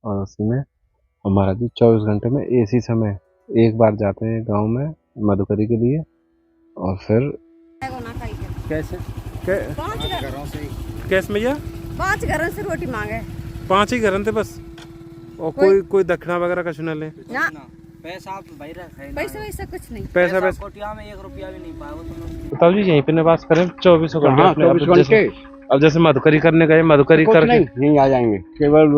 और उसी में और महाराज जी 24 घंटे में इसी समय एक बार जाते हैं गांव में मधुकरी के लिए और फिर कैसे कैसे भैया 5 घरों से रोटी मांगे 5 ही घर थे बस और कोई दक्षिणा वगैरह कुछ न ले ना पैसा भाई रखे पैसा वैसा कुछ नहीं पैसा कोटिया में 1 रुपया भी नहीं पाया बताओ जी यहीं पे निवास करें 24 घंटे हाँ, अपने 24 घंटे अब जैसे मधुकरी करने गए मधुकरी कुछ करके नहीं यहीं आ जाएंगे, केवल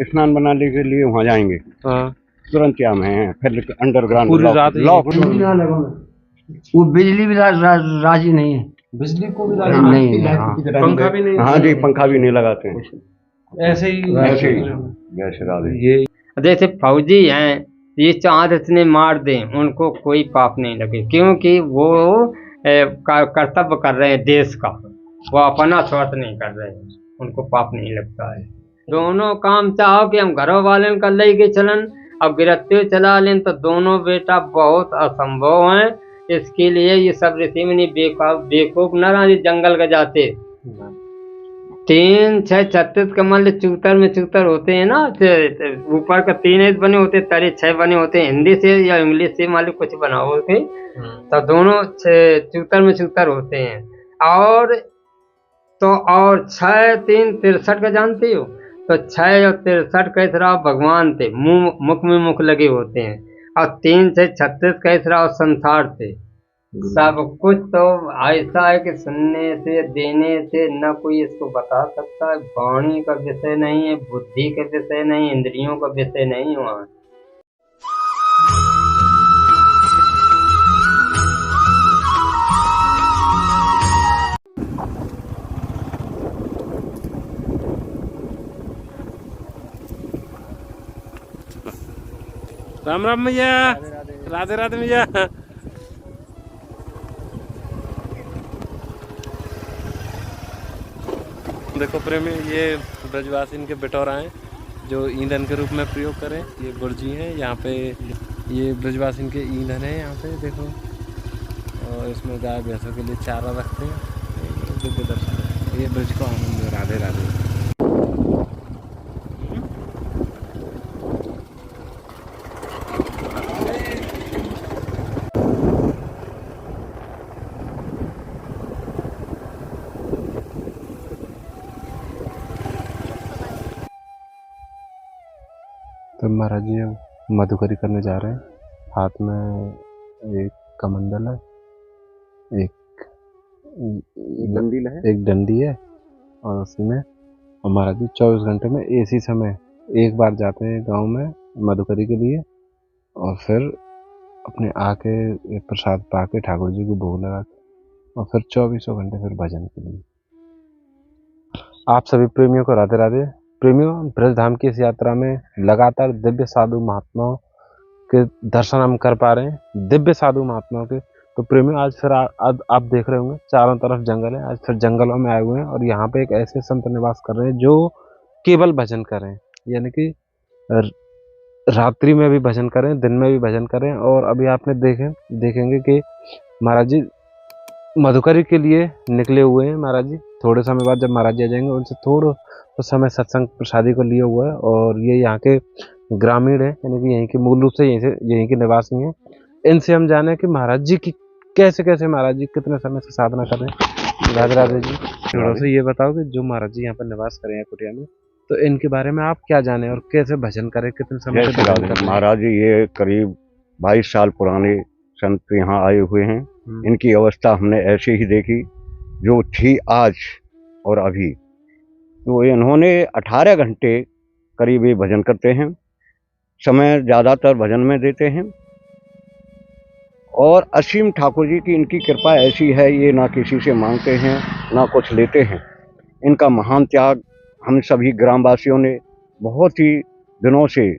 स्नान बनाने के लिए वहाँ जाएंगे, हाँ तुरंत यहाँ में फिर अंडरग्राउंड पूरी रात लॉक वो बिजली भी राजी नहीं है, बिजली को भी नहीं है, हाँ। पंखा भी नहीं हाँ जी, पंखा भी नहीं लगाते हैं, ऐसे ही ऐसे ही जैसे राधे। ये जैसे फौजी हैं, ये चांद इतने मार दें उनको कोई पाप नहीं लगे, क्योंकि वो कर्तव्य कर रहे हैं देश का, वो अपना स्वार्थ नहीं कर रहे हैं, उनको पाप नहीं लगता है। दोनों काम चाहो कि हम घरों वाले कर ले के चलन अब गिरते चला लें तो दोनों बेटा बहुत असंभव हैं। इसके लिए ये सब ऋषि मुनि बेवकूफ न रहा जंगल का जाते 3 6 36 कमल चूतर में चूतर होते हैं ना, ऊपर का 3 बने होते, तरे 6 बने होते हैं, हिंदी से या इंग्लिश से मालूम कुछ बनाओ होते, तो दोनों चूतर में चूतर होते हैं। और तो और 6 3 63 का जानते हो, तो 6 और 63 कैसे रहा भगवान थे, मुख में मुख लगे होते हैं, और 3 से 36 कैसे रहा संसार थे। सब कुछ तो ऐसा है कि सुनने से देने से न कोई इसको बता सकता है, वाणी का विषय नहीं है, बुद्धि का विषय नहीं, इंद्रियों का विषय नहीं हुआ। राम राम भैया, राधे राधे भैया। देखो प्रेमी, ये ब्रजवासी इनके बिटौरा हैं जो ईंधन के रूप में प्रयोग करें। ये बुर्जी हैं यहाँ पे, ये ब्रजवासी इनके ईंधन है यहाँ पे देखो, और इसमें गाय भैंसों के लिए चारा रखते हैं। दिव्य दर्शन, ये ब्रज को आनंद। राधे राधे। तो महाराज जी अब मधुकरी करने जा रहे हैं, हाथ में एक कमंडल है, एक डंडी है और उसी में और महाराज जी 24 घंटे में इसी समय एक बार जाते हैं गांव में मधुकरी के लिए और फिर अपने आके प्रसाद पाके ठाकुर जी को भोग लगा के और फिर 24 घंटे फिर भजन के लिए। आप सभी प्रेमियों को राधे राधे। प्रेमियों, ब्रजधाम की इस यात्रा में लगातार दिव्य साधु महात्माओं के दर्शन हम कर पा रहे हैं, दिव्य साधु महात्माओं के। तो प्रेमियों, आज फिर आप देख रहे होंगे चारों तरफ जंगल है, आज फिर जंगलों में आए हुए हैं और यहाँ पे एक ऐसे संत निवास कर रहे हैं जो केवल भजन कर रहे हैं, यानी कि रात्रि में भी भजन करें, दिन में भी भजन करें। और अभी आपने देखेंगे कि महाराज जी मधुकरी के लिए निकले हुए हैं। महाराज जी थोड़े समय बाद जब महाराज जी आ जाएंगे, उनसे थोड़ा तो समय सत्संग प्रसादी को लिए हुआ है। और ये यहाँ के ग्रामीण है, यानी कि यहीं के मूल रूप से यहीं के निवासी हैं। इनसे हम जाने कि महाराज जी की कैसे महाराज जी कितने समय से साधना कर रहे हैं। राधे राधे जी, थोड़ा सा ये बताओ कि जो महाराज जी यहाँ पर निवास करें कुटिया में, तो इनके बारे में आप क्या जाने और कैसे भजन करें, कितने समय से भजन करें। महाराज जी ये करीब 22 साल पुराने संत यहाँ आए हुए हैं। इनकी अवस्था हमने ऐसे ही देखी जो थी आज और अभी। तो इन्होंने 18 घंटे करीब ये भजन करते हैं, समय ज़्यादातर भजन में देते हैं। और असीम ठाकुर जी की इनकी कृपा ऐसी है, ये ना किसी से मांगते हैं ना कुछ लेते हैं। इनका महान त्याग हम सभी ग्रामवासियों ने बहुत ही दिनों से,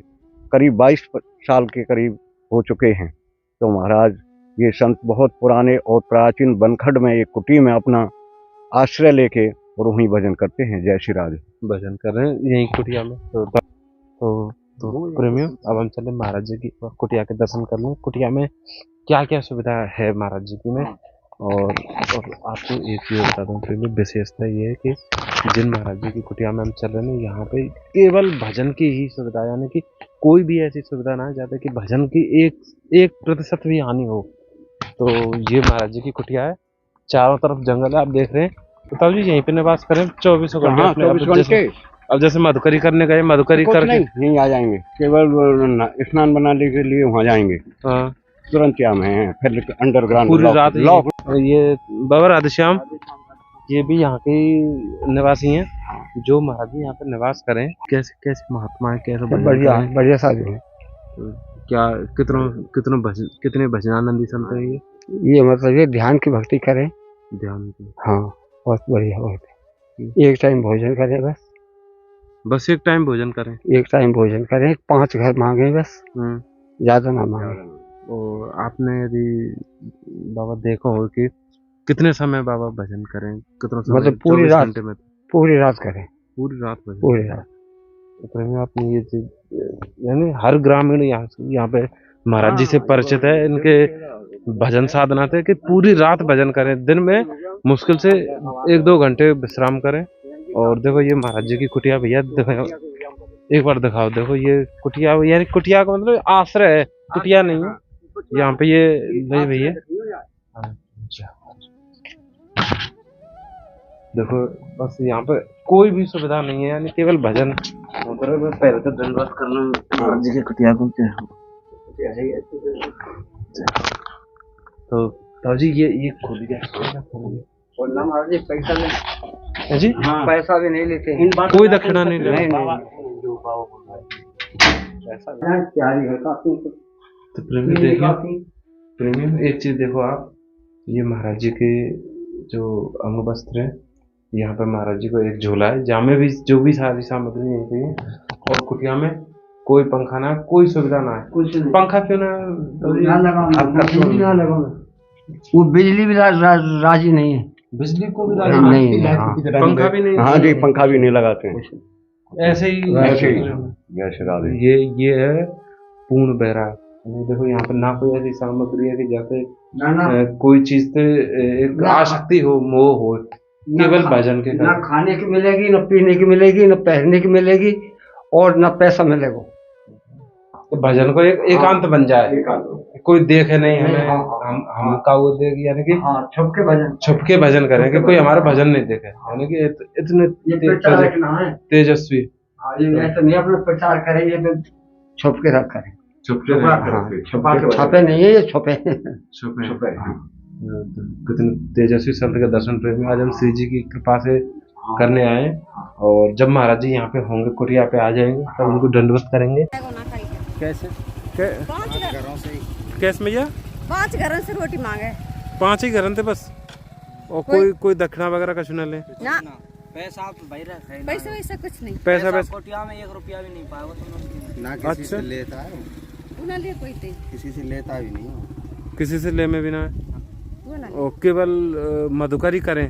करीब 22 साल के करीब हो चुके हैं। तो महाराज ये संत बहुत पुराने और प्राचीन बनखड़ में एक कुटी में अपना आश्रय लेके और वहीं भजन करते हैं। जय श्री राधे। भजन कर रहे हैं यहीं कुटिया में। तो प्रेमियों, अब हम चले महाराज जी की कुटिया के दर्शन कर लें। कुटिया में क्या क्या सुविधा है महाराज जी की में। और आपको एक ये बता दूं प्रेमियों, विशेषता ये है कि जिन महाराज जी की कुटिया में हम चल रहे हैं यहाँ पे केवल भजन की ही सुविधा, यानी कि कोई भी ऐसी सुविधा ना है जहाँ कि भजन की 1% भी हानि हो। तो ये महाराज जी की कुटिया है, चारों तरफ जंगल है, आप देख रहे हैं। तो तब जी यहीं पे निवास करें 24 घंटे। हाँ, 24 घंटे। अब जैसे मधुकरी करने गए, मधुकरी करके नहीं आ जाएंगे, केवल स्नान बनाने के लिए वहाँ जाएंगे। हाँ, तुरंत यहाँ में है, फिर अंडरग्राउंड पूरी रात लॉक। ये बाबा राधेश्याम, ये भी यहाँ के निवासी हैं जो महाराज जी यहाँ पे निवास करें। कैसे कैसे महात्मा है, कैसे बढ़िया साधु है। क्या कितने भजनानंदी संत है ये मतलब ये ध्यान की भक्ति करें, ध्यान की। हाँ बहुत बढ़िया होते। एक टाइम भोजन करें, बस एक टाइम भोजन करें, 5 घर मांगे बस, ज्यादा ना मांगे। और आपने यदि बाबा देखा हो कि कितने समय बाबा भजन करें, कितना समय? मतलब पूरी रात करें, पूरी रात भजन, पूरी रात। तो आपने ये चीज, यानी हर ग्रामीण यहाँ पे महाराज जी से परिचित है, इनके भजन साधना थे कि पूरी रात भजन करें, दिन में मुश्किल से 1-2 घंटे विश्राम करें। और देखो ये महाराज जी की कुटिया, भैया एक बार दिखाओ। देखो ये कुटिया, यानी कुटिया का मतलब आश्रय है, कुटिया नहीं है यहाँ पे। ये नहीं भैया, देखो बस यहाँ पे कोई भी सुविधा नहीं है, यानी केवल भजन। पहले तो दंडवत कर लो महाराज जी की कुटिया को। तो जी ये खुल गया महाराज जी पैसा नहीं जी, पैसा भी नहीं लेते, कोई दक्षिणा नहीं लेते। तो प्रेमी एक चीज देखो आप, ये महाराज जी के जो अंग वस्त्र है, यहाँ पे महाराज जी को एक झोला है जहाँ में भी जो भी सारी सामग्री यहीं पे है। और कुटिया में कोई पंखा ना, कोई सुविधा ना है। कुछ पंखा क्यों ना लगा, वो बिजली भी राजी नहीं है, बिजली को भी राजी नहीं, पंखा भी नहीं। हाँ जी, पंखा भी नहीं लगाते हैं, ऐसे ही ये है पूर्ण बैराग। देखो यहाँ पे ना कोई ऐसी सामग्री है कि जाके कोई चीज से एक आसक्ति हो, मोह हो, केवल भजन के ना खाने की मिलेगी, ना पीने की मिलेगी, ना पहनने की मिलेगी, और ना पैसा मिलेगा। तो भजन को एक एकांत बन जाए, कोई देखे नहीं हमें, हम का वो देख, यानी कि छुप के भजन करें कि कोई हमारा भजन नहीं देखे, यानी कि इतने तेजस्वी। ऐसा नहीं अपना प्रचार करेंगे तो छुप के रख करें, छुपे नहीं है, ये छुपे। कितने तेजस्वी संत के दर्शन प्रेमी आज हम श्री जी की कृपा से करने आए। और जब महाराज जी यहाँ पे होंगे, कुटिया पे आ जाएंगे, तब उनको दंडवत करेंगे। कैसे? 5 कैसे भैया? 5 घरों से रोटी मांगे, 5 ही घर थे बस, और कोई दक्षिणा वगैरह कुछ न ले ना, पैसा तो भाई रखा है, पैसा वैसा कुछ नहीं, पैसा कुटिया में 1 रुपया भी नहीं पाएगा तुम ना। किसी से लेता है, उन्हें ले कोई थे, किसी से लेता भी नहीं, किसी से ले में भी ना है, और केवल मधुकरी करें।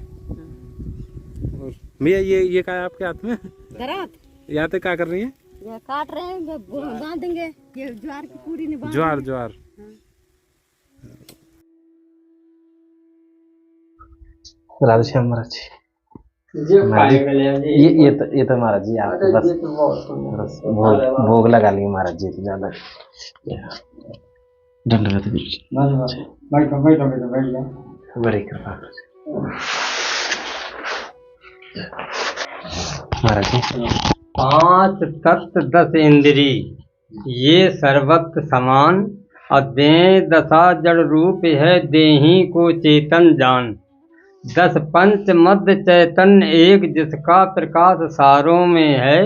भैया ये क्या है आपके हाथ में? गरात यहाँ पे क्या कर रही है? ये काट रहे हैं, बांधेंगे ये ज्वार की पूरी नहीं, ज्वार। राधेश्याम महाराज जी, ये तो महाराज जी आपको बस भोग लगा लिए महाराज जी, तो ज्यादा दंडवत बड़ी कृपा महाराज जी। 5 तत्व 10 इंद्री ये सर्वत्र समान, अध्यय दशा जड़ रूप है, देही को चेतन जान। 10 पंच मध्य चैतन्य एक, जिसका प्रकाश सारों में है,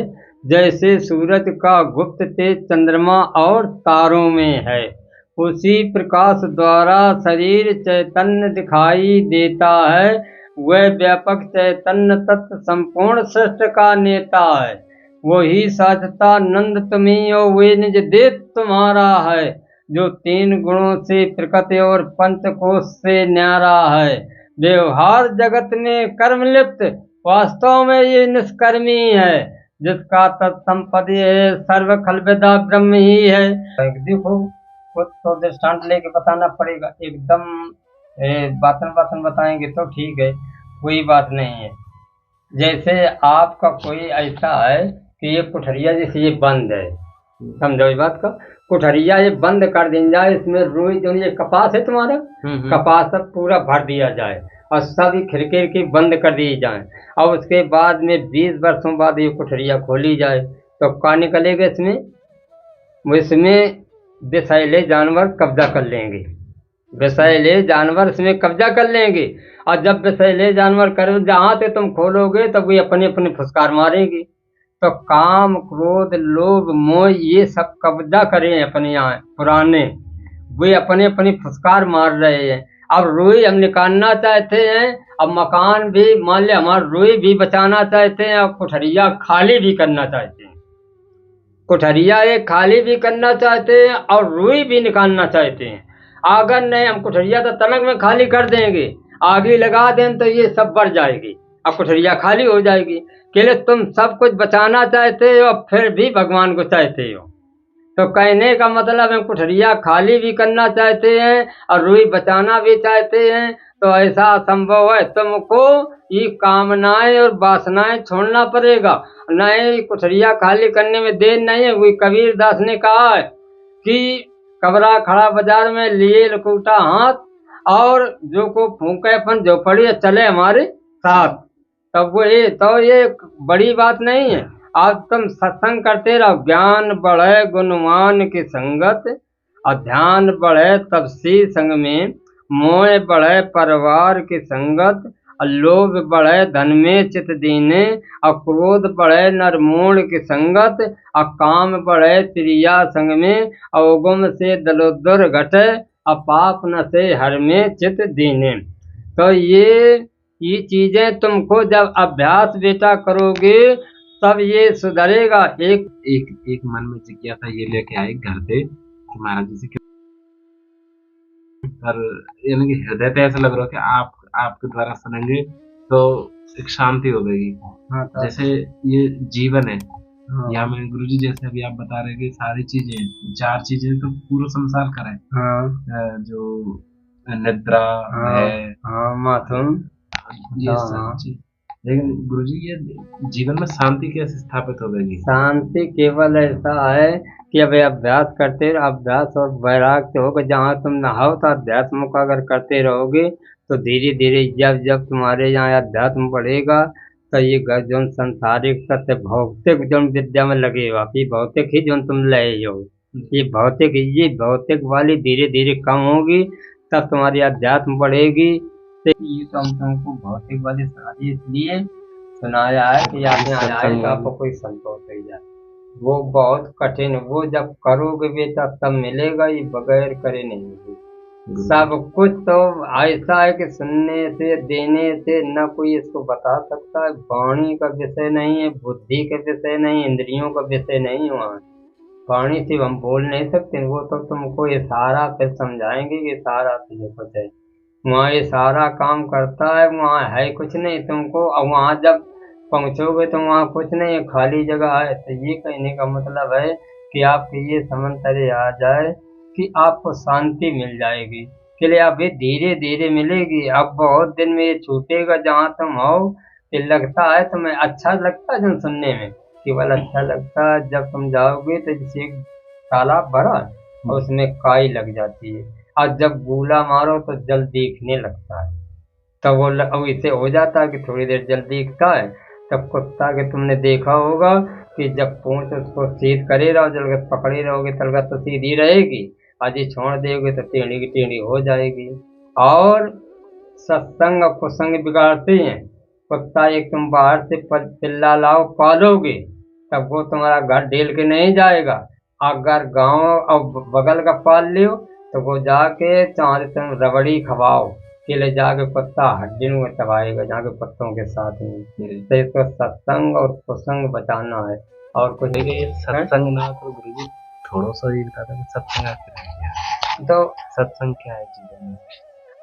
जैसे सूरज का गुप्त तेज चंद्रमा और तारों में है। उसी प्रकाश द्वारा शरीर चैतन्य दिखाई देता है, वह व्यापक चैतन्य तत्व संपूर्ण सृष्टि का नेता है। वही साधता नंद तुम्हें और वे निज देव तुम्हारा है, जो 3 गुणों से प्रकृति और पंचकोश से न्यारा है। व्यवहार जगत में कर्म लिप्त, वास्तव में ये निष्कर्मी है, जिसका तत्संपदि है सर्व खलविदा ब्रह्म ही है। देखो कुछ तो दृष्टांत लेके बताना पड़ेगा, एकदम बातन बताएंगे तो ठीक है, कोई बात नहीं है। जैसे आपका कोई ऐसा है कि ये कुठरिया जैसे ये बंद है, समझो इस बात का, कुठरिया ये बंद कर दी जाए, इसमें रुई जो ये कपास है तुम्हारा, कपास सब पूरा भर दिया जाए और सभी खिड़की बंद कर दी जाए, और उसके बाद में 20 वर्षों बाद ये कुठरिया खोली जाए तो क्या निकलेगा इसमें विषैले जानवर कब्जा कर लेंगे, विषैले जानवर इसमें कब्जा कर लेंगे। और जब विषैले जानवर करो जहाँ से तुम खोलोगे तब वे अपने अपने फुसकार मारेंगे। तो काम क्रोध लोभ मोह ये सब कब्जा करें अपने यहाँ पुराने, वे अपने अपने फुसकार मार रहे हैं। अब रुई हम निकालना चाहते हैं, अब मकान भी मान ले हमारा रुई भी बचाना चाहते हैं और कुठरिया खाली भी करना चाहते हैं, कुठरिया ये खाली भी करना चाहते हैं और रुई भी निकालना चाहते हैं। अगर नहीं हम कुठरिया तो तनक में खाली कर देंगे, आगे लगा दें तो ये सब बढ़ जाएगी और कुठरिया खाली हो जाएगी। के लिए तुम सब कुछ बचाना चाहते हो फिर भी भगवान को चाहते हो, तो कहने का मतलब है कुठरिया खाली भी करना चाहते हैं और रुई बचाना भी चाहते हैं। तो ऐसा संभव है तुमको ये कामनाएं और वासनाएं छोड़ना पड़ेगा, नहीं कुठरिया खाली करने में देर नहीं है। वही कबीर दास ने कहा है कि कबरा खड़ा बाजार में लिए लकूटा हाथ और जो को फूके अपन जो पड़ी चले हमारे साथ, तब वो ये बड़ी बात नहीं है। आज तुम सत्संग करते रहो, ज्ञान बढ़े गुणवान की संगत और ध्यान बढ़े तपसी संग में, मोह बढ़े परिवार की संगत और लोभ बढ़े धन में चित दीने और क्रोध बढ़े नरमोण की संगत और काम बढ़े त्रिया संग में और गुम से दलोदर घटे और पाप न से हर में चित दीने। तो ये चीजें तुमको जब अभ्यास बेटा करोगे तब ये सुधरेगा। एक मन में जिज्ञासा ये लेके आए घर से कि महाराज जी से और यानी कि हृदय पे ऐसा लग रहा है कि आपके द्वारा सुनेंगे तो एक शांति हो गई। हाँ, जैसे ये जीवन है, यहाँ में गुरुजी जैसे अभी आप बता रहे कि सारी चीजें 4 चीजें तो पूरा संसार का है, जो निद्रा है, माथुन, ये सब चीज। लेकिन गुरुजी ये जीवन में शांति कैसे स्थापित हो गई? शांति केवल ऐसा है कि अब अभ्यास करते रहो, अभ्यास और वैराग्य होगा। जहाँ तुम नहाओ तो अध्यात्म का अगर करते रहोगे तो धीरे धीरे जब तुम्हारे यहाँ अध्यात्म बढ़ेगा तो ये जो संसारिक सत्य भौतिक जो विद्या में लगेगा, ये भौतिक ही जो तुम ले हो, ये भौतिक वाली धीरे धीरे कम होगी, तब तुम्हारी अध्यात्म बढ़ेगी। तो ये तो हम तुमको भौतिक वाली सारी इसलिए सुनाया है कि आपने आया आपको कोई संतोष हो जाए, वो बहुत कठिन, वो जब करोगे बेटा तब मिलेगा, ये बगैर करे नहीं मिलेगा। सब कुछ तो ऐसा है कि सुनने से देने से न कोई इसको बता सकता है। वाणी का विषय नहीं है, बुद्धि के विषय नहीं, इंद्रियों का विषय नहीं। वहाँ वाणी से हम बोल नहीं सकते, वो तो तुमको इशारा फिर समझाएंगे कि इशारा से कुछ है। वहाँ ये सारा काम करता है, वहाँ है कुछ नहीं तुमको, और वहाँ जब पहुँचोगे तो वहाँ कुछ नहीं है, खाली जगह है। तो ये कहने का मतलब है कि आपके ये समझ तरे आ जाए कि आपको शांति मिल जाएगी, के लिए अभी धीरे धीरे मिलेगी। अब बहुत दिन में ये छूटेगा जहाँ तुम हो। ये लगता है तुम्हें अच्छा लगता है, जब सुनने में केवल अच्छा लगता है। जब तुम जाओगे तो जैसे तालाब भरा और उसमें काई लग जाती है, और जब गोला मारो तो जल दिखने लगता है, तब वो अब इसे हो जाता है कि थोड़ी देर जल दिखता है। तब कुत्ता के तुमने देखा होगा कि जब पूंछ उसको सीध करे रहो, जलगत पकड़े रहोगे तलगत तो सीधी रहेगी, आज ये छोड़ दोगे तो टेढ़ी की टेढ़ी हो जाएगी। और सत्संग और कुसंग बिगाड़ते हैं। कुत्ता एक तुम बाहर से पिल्ला लाओ पालोगे तब वो तुम्हारा घर ढेल के नहीं जाएगा। अगर गांव और बगल का पाल लियो तो वो जाके चाहे तुम रबड़ी खवाओ के ले जाके कुत्ता हड्डी में चबाएगा जाके पत्तों के साथ में। तो इसको सत्संग और कुसंग बचाना है। और कुछ सत्संग ना तो गुरुजी थोड़ा सा ये बता दें सत्संग क्या है? तो सत्संग क्या है जीवन में?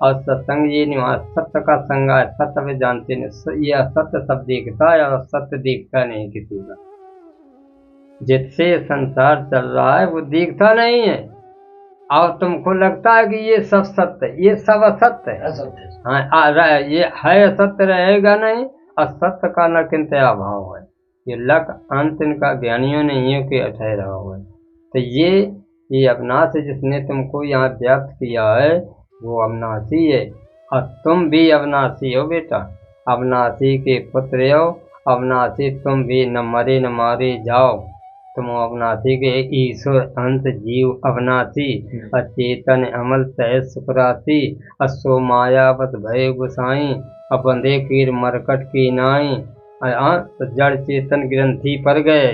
और सत्संग ये नहीं, सत्य का संग है, सत्य में जानते नहीं, ये असत्य सब देखता है और सत्य देखता नहीं किसी का। जिससे संसार चल रहा है वो दिखता नहीं है और तुमको लगता है कि ये सब सत्य, ये सब असत्य है। हाँ, ये है असत्य रहेगा नहीं असत्य का न किंतया भाव है। ये लक अंत इनका ज्ञानियों ने ये के ठहरा हुआ है। तो ये अविनाशी जिसने तुमको यहाँ व्याप्त किया है वो अविनाशी है, और तुम भी अविनाशी हो बेटा, अविनाशी के पुत्र हो, अविनाशी तुम भी, न मरे न मारे जाओ, तुम अविनाशी के ईश्वर अंत जीव अविनाशी, अचेतन अमल सहज सुखराशि, असो मायावत भय गुसाई, अपंधे कीर मरकट की नाई, जड़ चेतन ग्रंथि पर गए,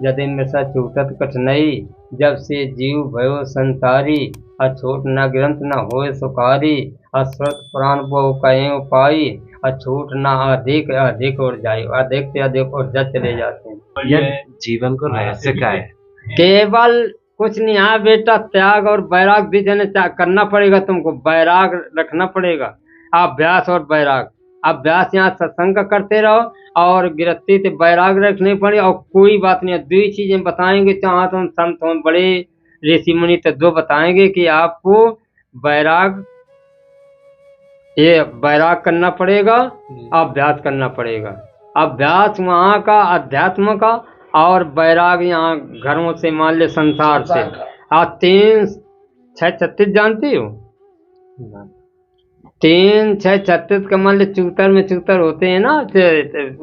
यदि मिसा छूटत कठिनाई, जब से जीव भयो संसारी, अछूट न ग्रंथ न होए सुखारी, अश्रुत प्राण बहु कहे उपाई, अछूट न अधिक अधिक और जाए, अधिक से अधिक और जज चले जाते हैं। ये जीवन को रहस्य क्या है? केवल कुछ नहीं है बेटा, त्याग और वैराग भी करना पड़ेगा तुमको, वैराग रखना पड़ेगा, अभ्यास और वैराग। अभ्यास यहाँ सत्संग करते रहो और गृहस्थी से वैराग रखने पड़े, और कोई बात नहीं है। दो ही चीजें बताएंगे, चाहे तुम संत हो बड़े ऋषि मुनि, तो दो बताएंगे कि आपको वैराग, ये वैराग करना पड़ेगा, अभ्यास करना पड़ेगा। अभ्यास वहाँ का अध्यात्म का, और वैराग यहाँ घरों से, मान ले संसार से। आप 3 6 36 जानती हो? 3 6 36 का मान ले चूतर में चूतर होते हैं ना,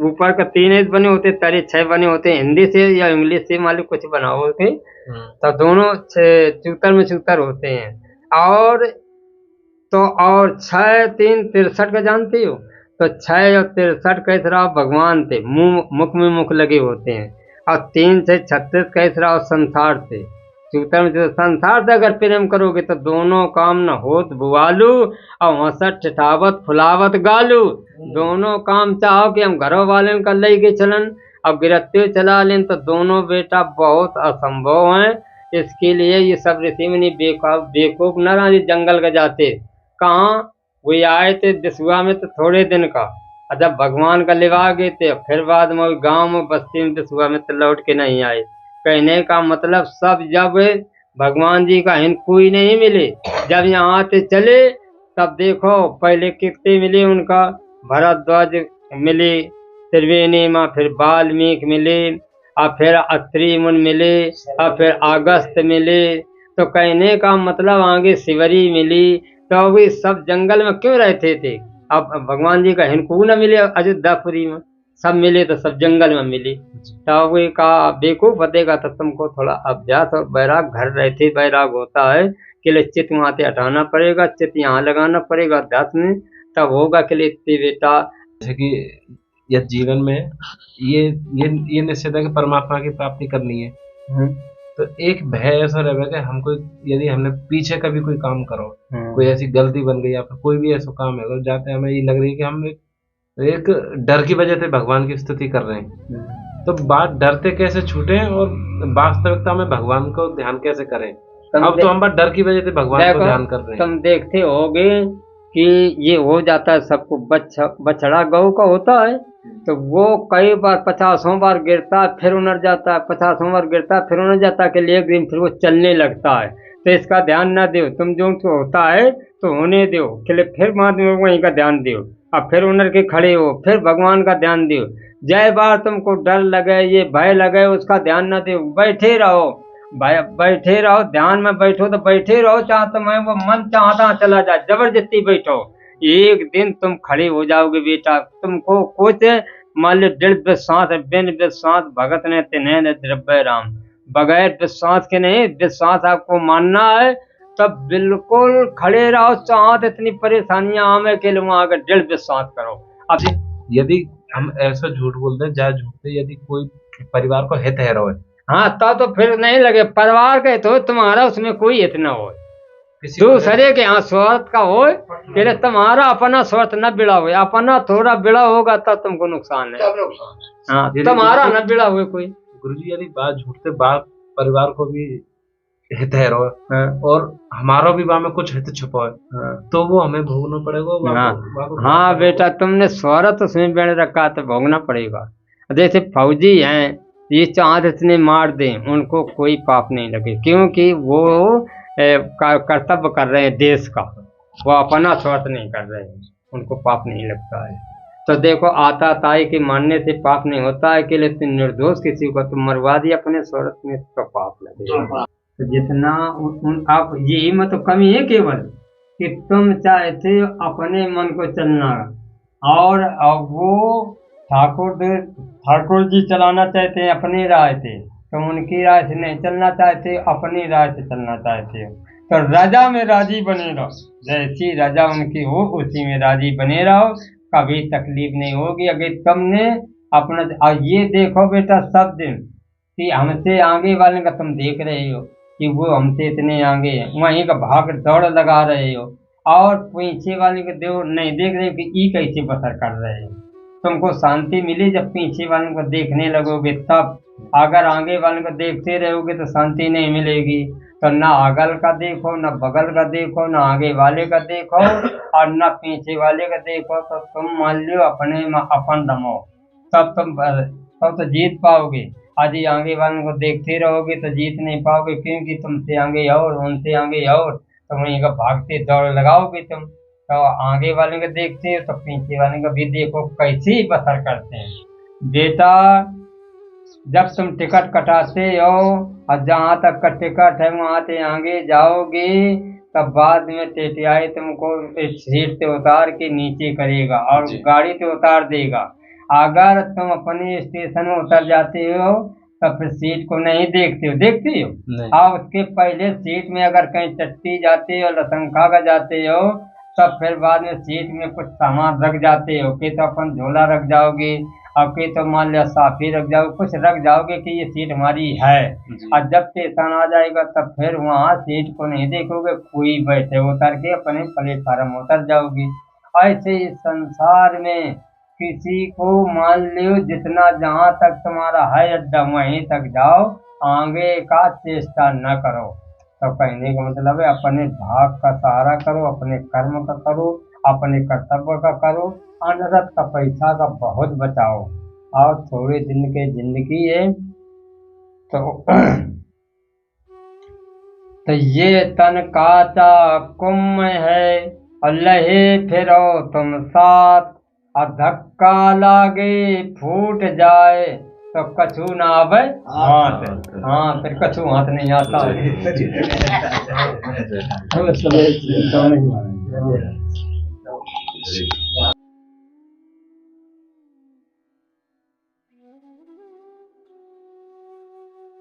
ऊपर का 3 बने होते, तले 6 बने होते हैं। हिंदी से या इंग्लिश से मान लो कुछ बनाओ थे, तो दोनों चूतर में चूतर होते हैं। और तो और 6 3 63 का जानती हो? तो 6 और 63 कैसे रहा भगवान थे, मुख में मुख लगे होते हैं, और 3 से 36 कैसे रहा संसार से, चूतर में चूतर। संसार से अगर प्रेम करोगे तो दोनों काम न होत बुआलू, और हंसत ठिठावत फुलावत गालू। दोनों काम चाहो कि हम घरों वाले कर ले के चलन, अब गिरफ्ते चला लें, तो दोनों बेटा बहुत असंभव हैं। इसके लिए ये सब ऋषि मुनि बेवकूफ न रहा, जंगल का जाते कहाँ, वही आए थे दिसुआ में तो थोड़े दिन का, और जब भगवान का लिवा गए थे, फिर बाद में गांव में बस्ती में दिसुआ में तो लौट के नहीं आए। कहने का मतलब सब जब भगवान जी का हिंद कोई नहीं मिले, जब यहाँ से चले तब देखो पहले कितने मिले उनका, भरद्वाज मिले त्रिवेणी माँ, फिर वाल्मीकि मिले, और फिर अत्रि मुनि मिले, और फिर अगस्त मिले। तो कहने का मतलब आगे शिवरी मिली। तो वे सब जंगल में क्यों रहते थे? अब भगवान जी का हिंदू न मिले अयोध्यापुरी में, सब मिले तो सब जंगल में मिले। तो वे का बेवकूफ बतेगा, तो तुमको थोड़ा अभ्यास और वैराग घर रहते वैराग होता है, के लिए चित्त वहाँ से हटाना पड़ेगा, चित्त यहाँ लगाना पड़ेगा अध्यात्म में, तब होगा के लिए बेटा। जैसे कि यह जीवन में ये निश्चित है कि परमात्मा की प्राप्ति करनी है, तो एक भय ऐसा रहेगा कि हमको, यदि हमने पीछे कभी कोई काम करो, कोई ऐसी गलती बन गई या फिर कोई भी ऐसा काम है, अगर जाते हमें ये लग रही है कि हम एक डर की वजह से भगवान की स्तुति कर रहे हैं, तो बात डरते कैसे छूटे और वास्तविकता में भगवान को ध्यान कैसे करें? अब तो हम बात डर की वजह से भगवान को ध्यान कर रहे हैं। तुम देखते होगे कि ये हो जाता है सबको, बछड़ा गौ का होता है, तो वो कई बार 50 बार गिरता है फिर उनर जाता है, 50 बार गिरता है फिर उनर जाता है, कि एक दिन फिर वो चलने लगता है। तो इसका ध्यान ना दो तुम, जो होता है तो होने दो, फिर वहीं का ध्यान दो, अब फिर उनर के खड़े हो, फिर भगवान का ध्यान दो। जय बार तुमको डर लगे, ये भय लगे, उसका ध्यान ना दो, बैठे रहो, बैठे रहो, ध्यान में बैठो तो बैठे रहो, चाहता मैं वो मन चाहता चला जाए, जबरदस्ती बैठो, एक दिन तुम खड़े हो जाओगे बेटा। तुमको कुछ मान लो दृढ़ विश्वास है, बिन विश्वास भगत ने तिन्हें द्रव्य राम, बगैर विश्वास के नहीं, विश्वास आपको मानना है तब बिल्कुल खड़े रहो, चाहत इतनी परेशानियां आवे के लिए वहां आकर दृढ़ विश्वास करो। अब यदि हम ऐसा झूठ बोलते हैं, जहाँ झूठते, यदि कोई परिवार को हित है रहो, हाँ तो फिर नहीं लगे परिवार के, तो तुम्हारा उसमें कोई हित न हो, दूसरे के यहाँ स्वार्थ का हो, फिर तुम्हारा अपना स्वार्थ न बिड़ा हो, अपना थोड़ा बिड़ा होगा तब तुमको नुकसान है। हाँ, तुम्हारा न बिड़ा हुए कोई। गुरुजी यदि बात झूठते, बात परिवार को भी हित है रहो, और हमारा भी वहाँ में कुछ हित छुपा है, तो वो हमें भोगना पड़ेगा। हाँ बेटा, तुमने स्वार्थ उसमें बेड़ रखा तो भोगना पड़ेगा। जैसे फौजी हैं, ये चाँद इतने मार दें उनको कोई पाप नहीं लगे, क्योंकि वो कर्तव्य कर रहे हैं देश का, वो अपना स्वार्थ नहीं कर रहे हैं, उनको पाप नहीं लगता है। तो देखो आता ताई के मानने से पाप नहीं होता है, के लिए तुम निर्दोष किसी को तुम मरवा दिया अपने स्वरत में तो पाप लगेगा। तो जितना आप यही मत कमी है केवल कि तुम चाहते हो अपने मन को चलना, और अब वो ठाकुर जी चलाना चाहते हैं अपनी राय से, तुम उनकी राय से नहीं चलना चाहते, अपनी राय से चलना चाहते हो। तो रजा में राजी बने रहो, जैसी रजा उनकी हो उसी में राजी बने रहो, कभी तकलीफ नहीं होगी। अगर तुमने अपना ये देखो बेटा सब दिन कि हमसे आगे वाले का तुम देख रहे हो कि वो हमसे इतने आगे हैं, वहीं का भाग दौड़ लगा रहे हो, और पीछे वाले को नहीं देख रहे हो कि ये कैसे बसर कर रहे हैं। तुमको शांति मिली जब पीछे वाले को देखने लगोगे तब। अगर आगे वाले को देखते रहोगे तो शांति नहीं मिलेगी। तो ना अगल का देखो, ना बगल का देखो, ना आगे वाले का देखो और ना पीछे वाले का देखो, तो तुम मान लो अपने में अपन दमो, तब तो जीत पाओगे। यदि आगे वालों को देखते रहोगे तो जीत नहीं पाओगे, क्योंकि तुमसे आगे और उनसे आगे और, तो वहीं का भागते दौड़ लगाओगे तुम। तो आगे वाले को देखते हो तो पीछे वाले को भी देखो कैसे ही बसर करते हैं। बेटा जब तुम टिकट कटाते हो और जहाँ तक का टिकट है वहाँ से आगे जाओगे, तब बाद में टीटीआई तुमको सीट से उतार के नीचे करेगा और गाड़ी से उतार देगा। अगर तुम अपने स्टेशन में उतर जाते हो तब फिर सीट को नहीं देखते हो, और उसके पहले सीट में अगर कहीं चट्टी जाते हो, लसंखा का जाते हो, तब फिर बाद में सीट में कुछ सामान रख जाते हो कि तो अपन झोला रख जाओगे, और कि तो मान लिया साफी रख जाओगे, कुछ रख जाओगे कि ये सीट हमारी है। और जब स्टेशन आ जाएगा तब फिर वहाँ सीट को नहीं देखोगे, कोई बैठे उतर के अपने प्लेटफार्म उतर जाओगे। ऐसे इस संसार में किसी को मान लो जितना जहाँ तक तुम्हारा है अड्डा वहीं तक जाओ, आगे का चेष्टा न करो। तो कहने का मतलब है अपने भाग का सहारा करो, अपने कर्म का करो, अपने कर्तव्य का करो, अनरत का पैसा का बहुत बचाओ। और थोड़े दिन के जिंदगी है तो ये तन काचा कुम है, और लहे फिरो तुम साथ, और धक्का लागे फूट जाए तो कछु ना आवे हाथ। हाँ फिर कछु हाथ नहीं आता। है